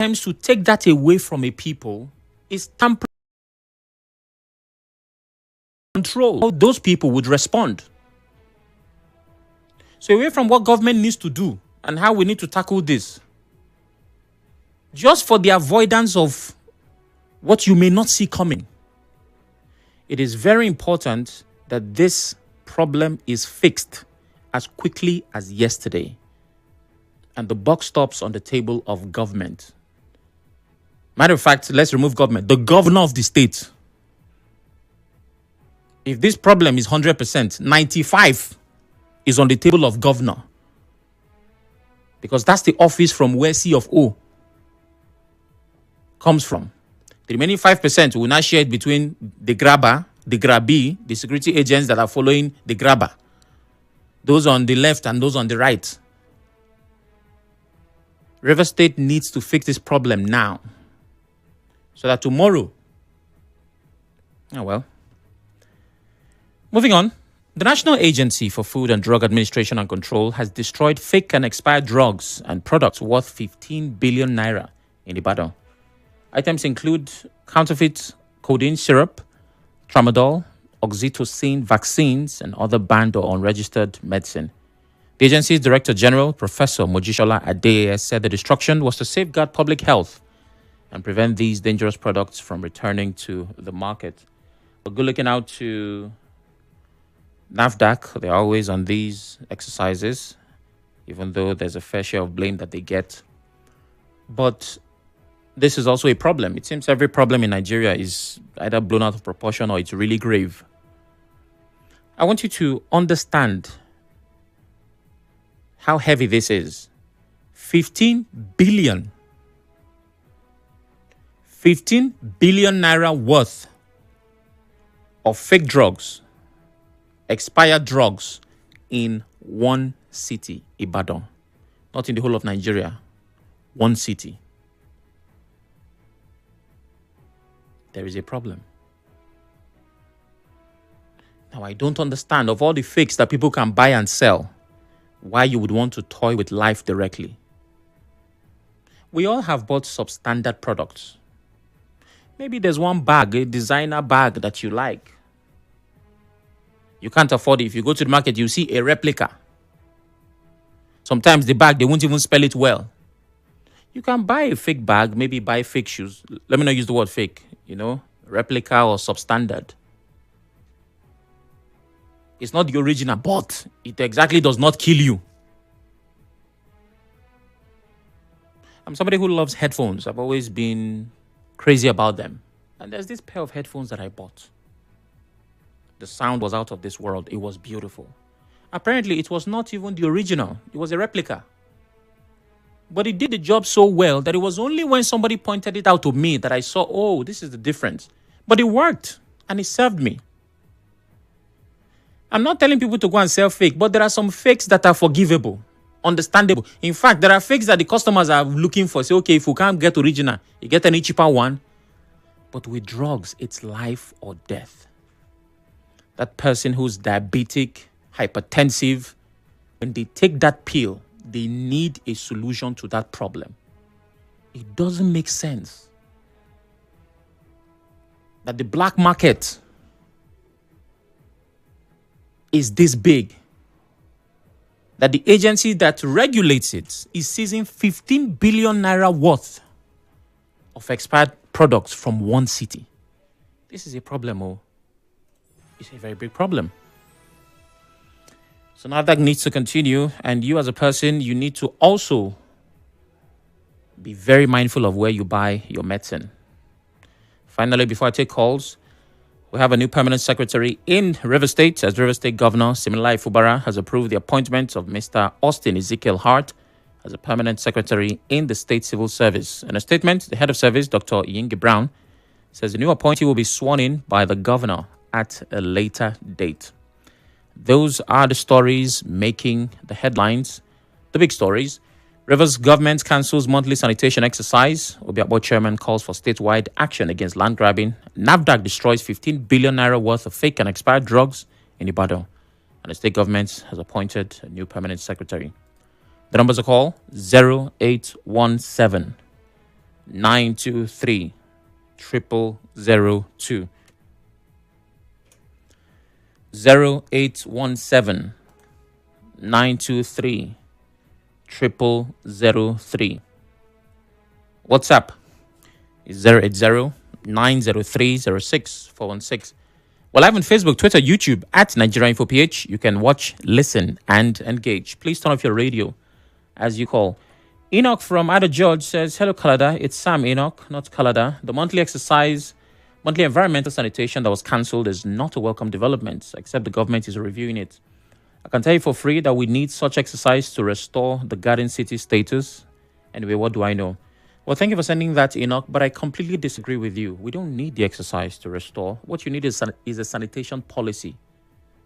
attempts to take that away from a people is tampering control. How those people would respond. So away from what government needs to do and how we need to tackle this, just for the avoidance of what you may not see coming, it is very important that this problem is fixed as quickly as yesterday. And the buck stops on the table of government. Matter of fact, let's remove government. The governor of the state. If this problem is 100%, 95 is on the table of governor. Because that's the office from where C of O comes from. The remaining 5% will now share it between the grabber, the grabbee, the security agents that are following the grabber. Those on the left and those on the right. River State needs to fix this problem now. So that tomorrow... Oh well. Moving on. The National Agency for Food and Drug Administration and Control has destroyed fake and expired drugs and products worth 15 billion naira in Ibadan. Items include counterfeit codeine syrup, tramadol, oxytocin vaccines, and other banned or unregistered medicine. The agency's Director General, Professor Mojishola Adeye, said the destruction was to safeguard public health and prevent these dangerous products from returning to the market. But good looking out to NAFDAC. They're always on these exercises, even though there's a fair share of blame that they get. But this is also a problem. It seems every problem in Nigeria is either blown out of proportion or it's really grave. I want you to understand how heavy this is. 15 billion naira worth of fake drugs, expired drugs in one city, Ibadan. Not in the whole of Nigeria. One city. There is a problem. Now, I don't understand, of all the fakes that people can buy and sell, why you would want to toy with life directly. We all have bought substandard products. Maybe there's one bag, a designer bag that you like. You can't afford it. If you go to the market, you see a replica. Sometimes the bag, they won't even spell it well. You can buy a fake bag, maybe buy fake shoes. Let me not use the word fake, replica or substandard. It's not the original, but it exactly does not kill you. I'm somebody who loves headphones. I've always been crazy about them. And there's this pair of headphones that I bought. The sound was out of this world. It was beautiful. Apparently, it was not even the original. It was a replica. But it did the job so well that it was only when somebody pointed it out to me that I saw, oh, this is the difference. But it worked and it served me. I'm not telling people to go and sell fake, but there are some fakes that are forgivable, understandable. In fact, there are fakes that the customers are looking for. Say, okay, if we can't get original, you get any cheaper one. But with drugs, it's life or death. That person who's diabetic, hypertensive, when they take that pill, they need a solution to that problem. It doesn't make sense that the black market is this big, that the agency that regulates it is seizing 15 billion naira worth of expired products from one city. This is a problem, it's a very big problem. So NAFDAC needs to continue, and you as a person, you need to also be very mindful of where you buy your medicine. Finally, before I take calls, we have a new permanent secretary in River State, as River State Governor Siminalayi Fubara has approved the appointment of Mr. Austin Ezekiel Hart as a permanent secretary in the State Civil Service. In a statement, the head of service, Dr. Iyingi Brown, says the new appointee will be sworn in by the governor at a later date. Those are the stories making the headlines. The big stories. Rivers government cancels monthly sanitation exercise. Obio chairman calls for statewide action against land grabbing. NAFDAC destroys 15 billion naira worth of fake and expired drugs in Ibadan. And the state government has appointed a new permanent secretary. The numbers to call 0817 923 0002. 0817 923 0003. WhatsApp is 080 903 06416. We're live on Facebook, Twitter, YouTube at Nigeria Info PH. You can watch, listen, and engage. Please turn off your radio as you call. Enoch from Ada George says, hello, Kalada. It's Sam Enoch, not Kalada. The monthly environmental sanitation that was cancelled is not a welcome development, except the government is reviewing it. I can tell you for free that we need such exercise to restore the Garden City status. Anyway, what do I know? Well, thank you for sending that, Enoch, but I completely disagree with you. We don't need the exercise to restore. What you need is a sanitation policy,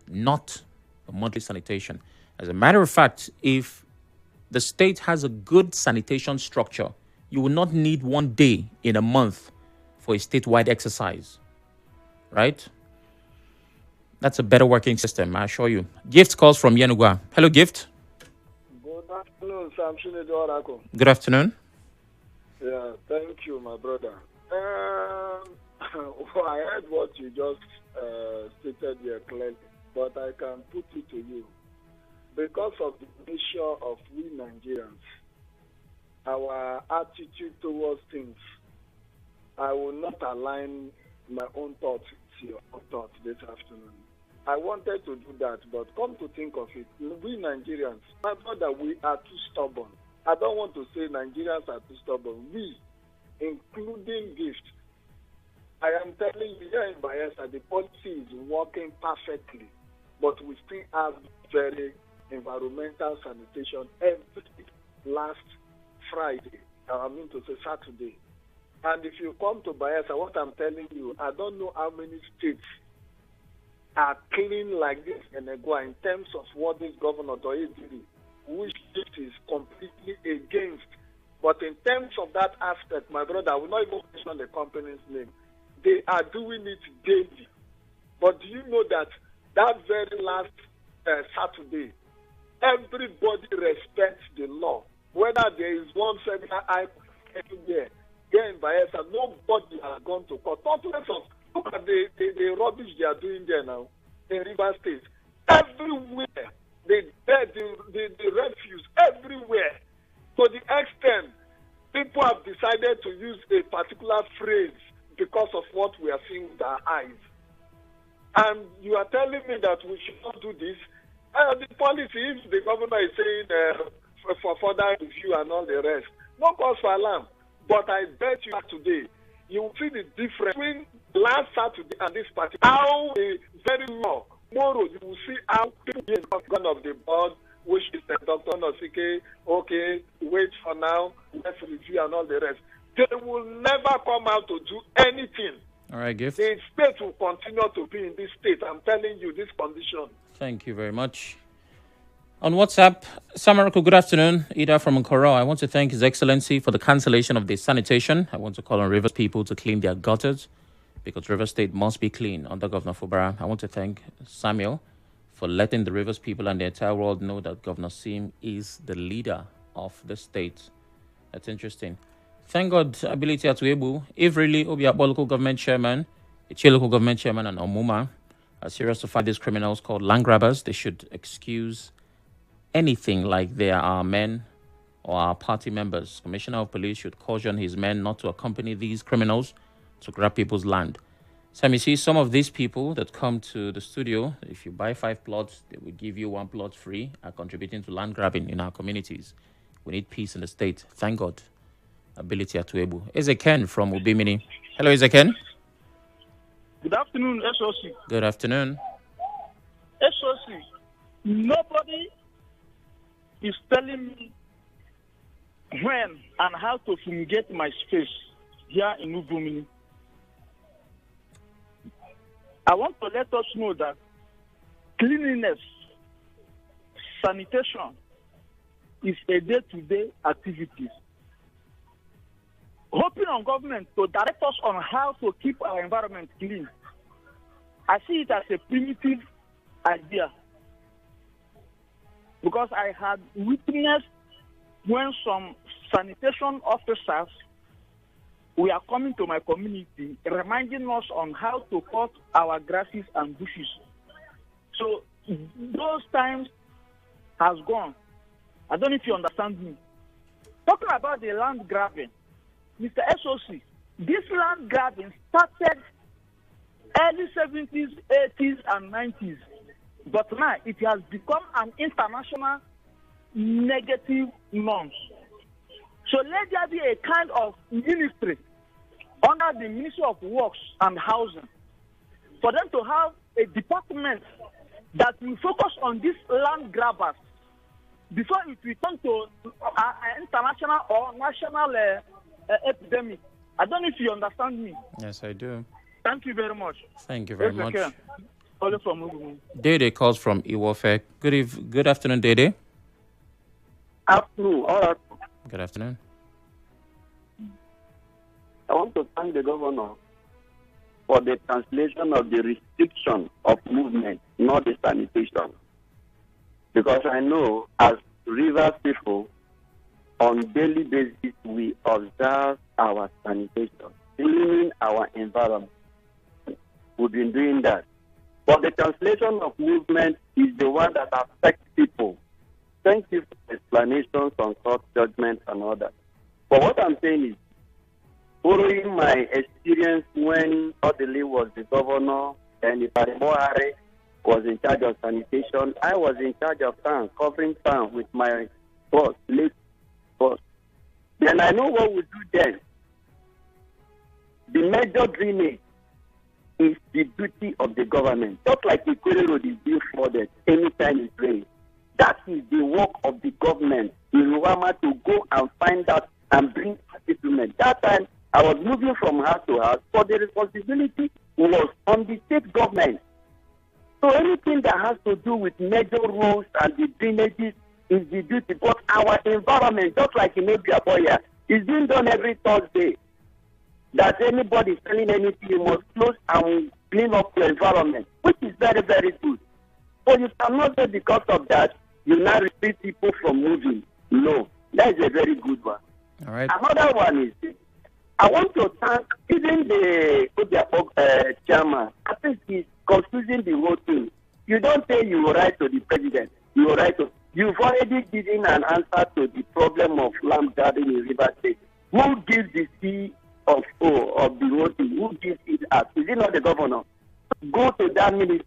not a monthly sanitation. As a matter of fact, if the state has a good sanitation structure, you will not need one day in a month for a statewide exercise, right? That's a better working system, I assure you. Gift calls from Yenugua. Hello, Gift. Good afternoon, Sam Chinedu. Good afternoon. Yeah, thank you, my brother. I heard what you just stated here clearly, but I can put it to you. Because of the nature of we Nigerians, our attitude towards things, I will not align my own thoughts to your own thoughts this afternoon. I wanted to do that, but come to think of it, we Nigerians, my brother, we are too stubborn. I don't want to say Nigerians are too stubborn. We, including Gift, I am telling you here in Bayelsa, the policy is working perfectly, but we still have very environmental sanitation every last Friday, I mean to say Saturday. And if you come to Bayelsa, what I'm telling you, I don't know how many states are clean like this in Egua in terms of what this governor is doing, which it is completely against. But in terms of that aspect, my brother, I will not even mention the company's name. They are doing it daily. But do you know that very last Saturday, everybody respects the law. Whether there is one seminar everywhere, here in Bayelsa, nobody has gone to court. Look at the rubbish they are doing there now in River State. Everywhere. The refuse everywhere. To the extent people have decided to use a particular phrase because of what we are seeing with our eyes. And you are telling me that we should not do this. The policy, if the governor is saying for further review and all the rest, no cause for alarm. But I bet you today, you will see the difference between last Saturday and this party. How a very law. Tomorrow, you will see how people in the of the board, which is Dr. Nosike, okay, wait for now, let's review and all the rest. They will never come out to do anything. All right, Gift. The state will continue to be in this state. I'm telling you, this condition. Thank you very much. On WhatsApp, Samarako, good afternoon. Ida from Nkoro. I want to thank His Excellency for the cancellation of the sanitation. I want to call on Rivers people to clean their gutters, because Rivers State must be clean under Governor Fubara. I want to thank Samuel for letting the Rivers people and the entire world know that Governor Sim is the leader of the state. That's interesting. Thank God, Ability Atuebu, if really Obio local government chairman, Ichi local government chairman, and Omuma are serious to fight these criminals called land grabbers, they should excuse anything like they are our men or our party members. Commissioner of Police should caution his men not to accompany these criminals to grab people's land. So you see, some of these people that come to the studio, if you buy 5 plots, they will give you 1 plot free, are contributing to land grabbing in our communities. We need peace in the state. Thank God. Ability Atuebu. Ezeken from Ubimini. Hello, Ezeken. Good afternoon, SOC. Good afternoon. SOC, nobody is telling me when and how to fumigate my space here in Ubimini. I want to let us know that cleanliness, sanitation is a day-to-day activity. Hoping on government to direct us on how to keep our environment clean. I see it as a primitive idea, because I had witnessed when some sanitation officers we are coming to my community, reminding us on how to cut our grasses and bushes. So those times has gone. I don't know if you understand me. Talking about the land grabbing, Mr. SOC, this land grabbing started early 70s, 80s, and 90s. But now it has become an international negative norm. So let there be a kind of ministry under the Ministry of Works and Housing for them to have a department that will focus on these land grabbers before it returns to an international or national epidemic. I don't know if you understand me. Yes, I do. Thank you very much. Thank you very much. Dede calls from Iwofe. Good afternoon, Dede. Afternoon. All right. Good afternoon. I want to thank the governor for the translation of the restriction of movement, not the sanitation. Because I know as Rivers people, on daily basis, we observe our sanitation, cleaning our environment. We've been doing that. But the translation of movement is the one that affects people. Thank you for the explanations on court judgment and all that. But what I'm saying is, following my experience when Odili was the governor and Ibadan was in charge of sanitation, I was in charge of town, covering town with my boss, late boss. Then I know what we do then. The major drainage is the duty of the government. Just like the Ikwere Road is being flooded anytime it rains. That is the work of the government in Rwanda to go and find out and bring settlement. That time, I was moving from house to house, but the responsibility was on the state government. So anything that has to do with major roads and the drainages is the duty. But our environment, just like in Obio, is being done every Thursday. That anybody selling anything, you must close and clean up your environment, which is very, very good. So you cannot say because of that, you now restrict people from moving. No, that is a very good one. All right. Another one is this. I want to thank even the Obio chairman. I think he's confusing the whole thing. You don't say you will write to the president. You will write to. You've already given an answer to the problem of land grabbing in River State. Who gives the CEO of the whole thing? Who gives it out? Is it not the governor? Go to that ministry.